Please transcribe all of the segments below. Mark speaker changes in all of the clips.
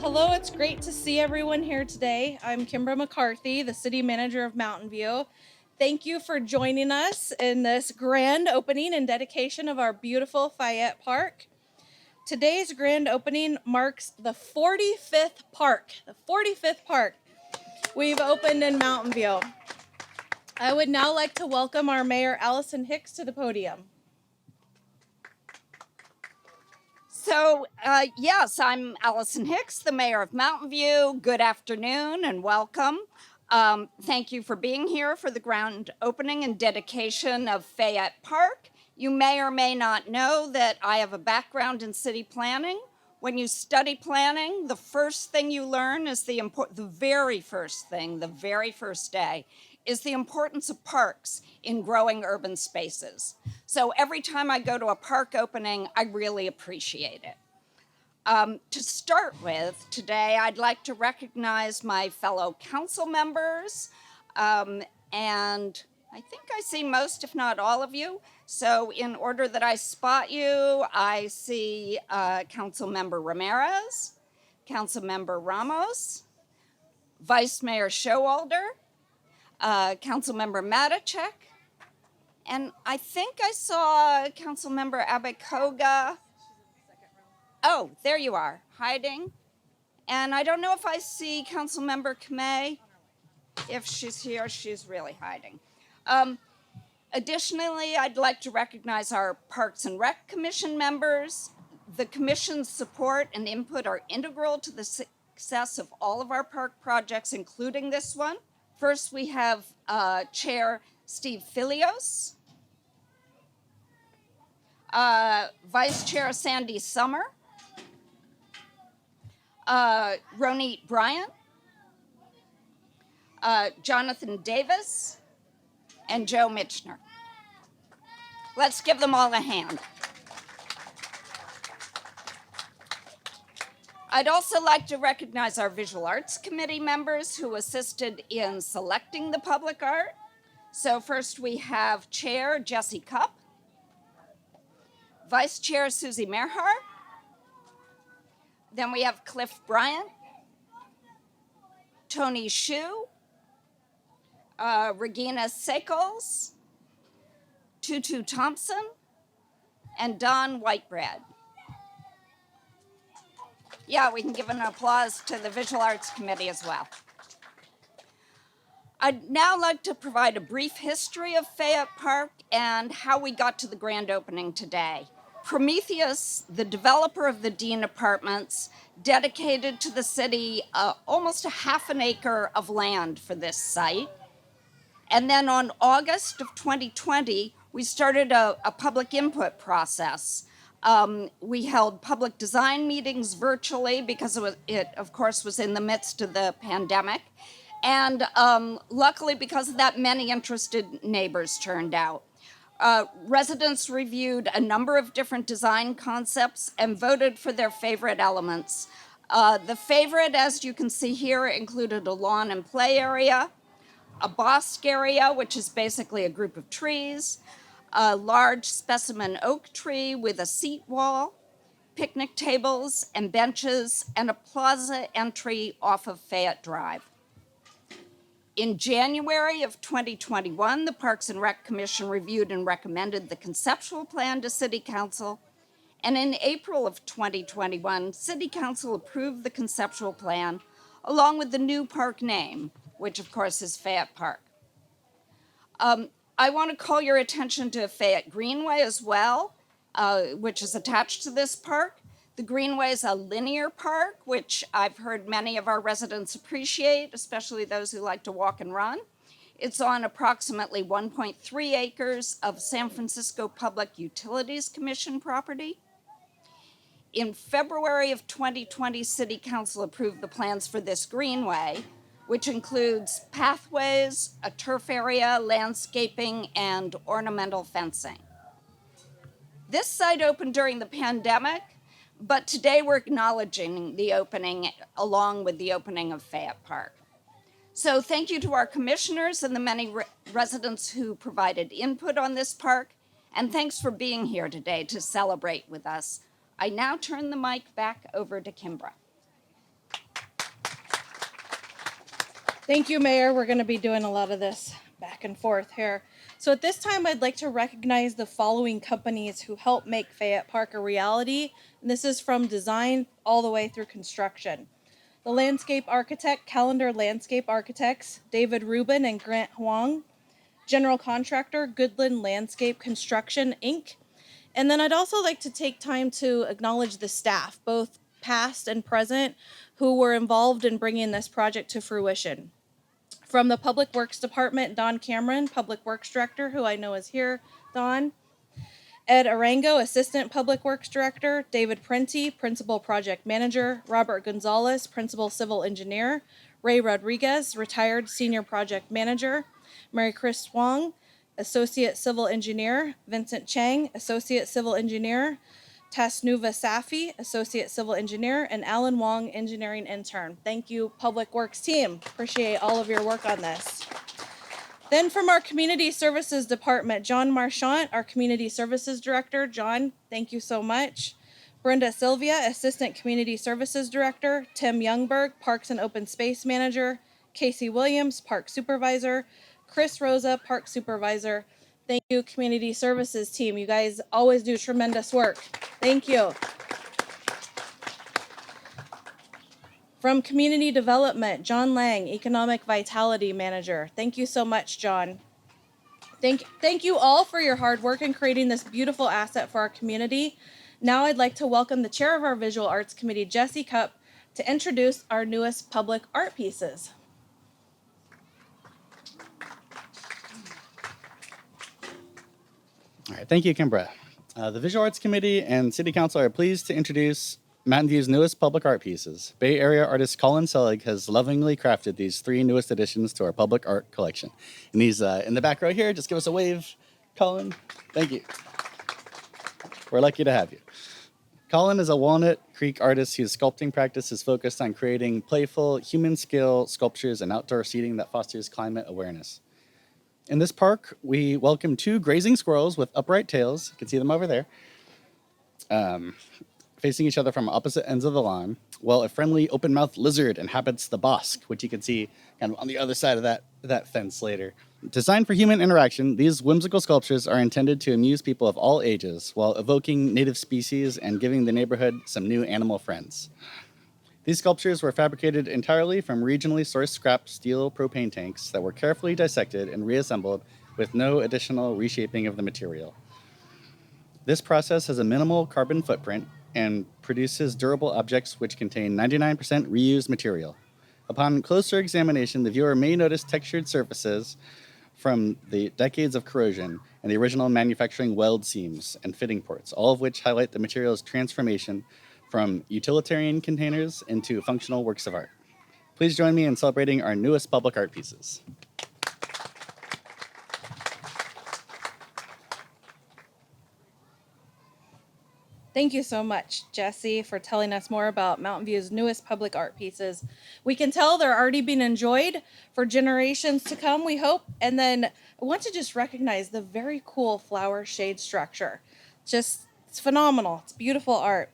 Speaker 1: hello, it's great to see everyone here today. I'm Kimbra McCarthy, the City Manager of Mountain View. Thank you for joining us in this grand opening and dedication of our beautiful Fayette Park. Today's grand opening marks the 45th park, we've opened in Mountain View. I would now like to welcome our Mayor, Allison Hicks, to the podium.
Speaker 2: So, yes, I'm Allison Hicks, the Mayor of Mountain View. Good afternoon and welcome. Thank you for being here for the grand opening and dedication of Fayette Park. You may or may not know that I have a background in city planning. When you study planning, the first thing you learn is the very first day, is the importance of parks in growing urban spaces. So every time I go to a park opening, I really appreciate it. To start with, today I'd like to recognize my fellow council members, and I think I see most, if not all of you. So in order that I spot you, I see Council Member Ramirez, Council Member Ramos, Vice Mayor Showalter, Council Member Matichek, and I think I saw Council Member Abekoga. Oh, there you are, hiding. And I don't know if I see Council Member Kamei. If she's here, she's really hiding. Additionally, I'd like to recognize our Parks and Rec Commission members. The Commission's support and input are integral to the success of all of our park projects, including this one. First, we have Chair Steve Filios, Vice Chair Sandy Summer, Ronit Bryant, Jonathan Davis, and Joe Mitchner. Let's give them all a hand. I'd also like to recognize our Visual Arts Committee members who assisted in selecting the public art. So first we have Chair Jesse Cupp, Vice Chair Susie Merhart, then we have Cliff Bryant, Tony Shu, Regina Sekels, Tutu Thompson, and Don Whitebread. Yeah, we can give an applause to the Visual Arts Committee as well. I'd now like to provide a brief history of Fayette Park and how we got to the grand opening today. Prometheus, the developer of the Dean Apartments, dedicated to the city almost a half an acre of land for this site. And then on August of 2020, we started a public input process. We held public design meetings virtually because it, of course, was in the midst of the pandemic. And luckily, because of that, many interested neighbors turned out. Residents reviewed a number of different design concepts and voted for their favorite elements. The favorite, as you can see here, included a lawn and play area, a bosque area, which is basically a group of trees, a large specimen oak tree with a seat wall, picnic tables and benches, and a plaza entry off of Fayette Drive. In January of 2021, the Parks and Rec Commission reviewed and recommended the conceptual plan to City Council. And in April of 2021, City Council approved the conceptual plan along with the new park name, which of course is Fayette Park. I want to call your attention to Fayette Greenway as well, which is attached to this park. The Greenway is a linear park, which I've heard many of our residents appreciate, especially those who like to walk and run. It's on approximately 1.3 acres of San Francisco Public Utilities Commission property. In February of 2020, City Council approved the plans for this greenway, which includes pathways, a turf area, landscaping, and ornamental fencing. This site opened during the pandemic, but today we're acknowledging the opening along with the opening of Fayette Park. So thank you to our commissioners and the many residents who provided input on this park, and thanks for being here today to celebrate with us. I now turn the mic back over to Kimbra.
Speaker 1: Thank you, Mayor. We're going to be doing a lot of this back and forth here. So at this time, I'd like to recognize the following companies who help make Fayette Park a reality. And this is from design all the way through construction. The landscape architect, Calendar Landscape Architects, David Rubin and Grant Huang. General contractor, Goodland Landscape Construction, Inc. And then I'd also like to take time to acknowledge the staff, both past and present, who were involved in bringing this project to fruition. From the Public Works Department, Don Cameron, Public Works Director, who I know is here. Don. Ed Arango, Assistant Public Works Director. David Prenti, Principal Project Manager. Robert Gonzalez, Principal Civil Engineer. Ray Rodriguez, Retired Senior Project Manager. Mary Chris Wong, Associate Civil Engineer. Vincent Chang, Associate Civil Engineer. Tasnuva Safi, Associate Civil Engineer, and Alan Wong, Engineering Intern. Thank you, Public Works team. Appreciate all of your work on this. Then from our Community Services Department, John Marchant, our Community Services Director. John, thank you so much. Brenda Sylvia, Assistant Community Services Director. Tim Youngberg, Parks and Open Space Manager. Casey Williams, Park Supervisor. Chris Rosa, Park Supervisor. Thank you, Community Services team. You guys always do tremendous work. Thank you. From Community Development, John Lang, Economic Vitality Manager. Thank you so much, John. Thank you all for your hard work in creating this beautiful asset for our community. Now I'd like to welcome the chair of our Visual Arts Committee, Jesse Cupp, to introduce our newest public art pieces.
Speaker 3: All right, thank you, Kimbra. The Visual Arts Committee and City Council are pleased to introduce Mountain View's newest public art pieces. Bay Area artist Colin Selig has lovingly crafted these three newest additions to our public art collection. And he's in the back row here. Just give us a wave, Colin. Thank you. We're lucky to have you. Colin is a Walnut Creek artist whose sculpting practice is focused on creating playful, human-scale sculptures and outdoor seating that fosters climate awareness. In this park, we welcome two grazing squirrels with upright tails. You can see them over there, facing each other from opposite ends of the lawn, while a friendly open-mouthed lizard inhabits the bosque, which you can see kind of on the other side of that fence later. Designed for human interaction, these whimsical sculptures are intended to amuse people of all ages while evoking native species and giving the neighborhood some new animal friends. These sculptures were fabricated entirely from regionally sourced scrap steel propane tanks that were carefully dissected and reassembled with no additional reshaping of the material. This process has a minimal carbon footprint and produces durable objects which contain 99% reused material. Upon closer examination, the viewer may notice textured surfaces from the decades of corrosion and the original manufacturing weld seams and fitting ports, all of which highlight the material's transformation from utilitarian containers into functional works of art. Please join me in celebrating our newest public art pieces.
Speaker 1: Thank you so much, Jesse, for telling us more about Mountain View's newest public art pieces. We can tell they're already being enjoyed for generations to come, we hope. And then I want to just recognize the very cool flower shade structure. It's phenomenal. It's beautiful art.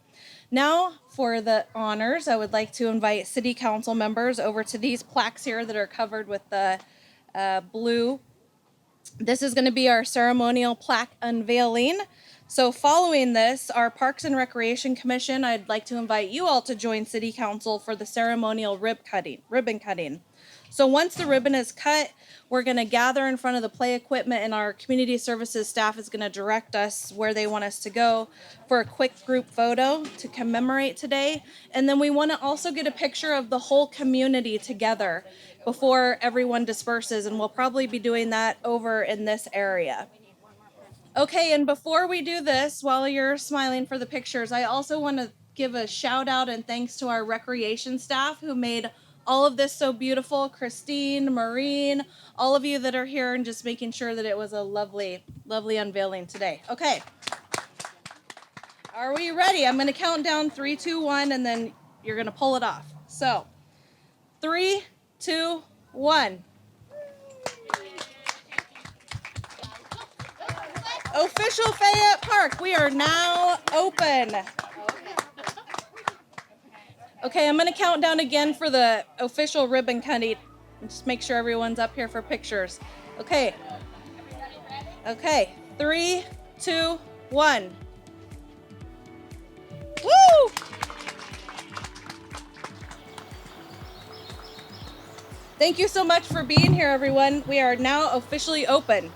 Speaker 1: Now, for the honors, I would like to invite City Council members over to these plaques here that are covered with the blue. This is going to be our ceremonial plaque unveiling. So following this, our Parks and Recreation Commission, I'd like to invite you all to join City Council for the ceremonial ribbon cutting. So once the ribbon is cut, we're going to gather in front of the play equipment, and our community services staff is going to direct us where they want us to go for a quick group photo to commemorate today. And then we want to also get a picture of the whole community together before everyone disperses, and we'll probably be doing that over in this area. Okay, and before we do this, while you're smiling for the pictures, I also want to give a shout out and thanks to our recreation staff who made all of this so beautiful. Christine, Maureen, all of you that are here, and just making sure that it was a lovely, lovely unveiling today. Okay. Are we ready? I'm going to count down 3, 2, 1, and then you're going to pull it off. So, 3, 2, 1. Official Fayette Park, we are now open. Okay, I'm going to count down again for the official ribbon cutting. Just make sure everyone's up here for pictures. Okay. Okay. 3, 2, 1. Woo! Thank you so much for being here, everyone. We are now officially open.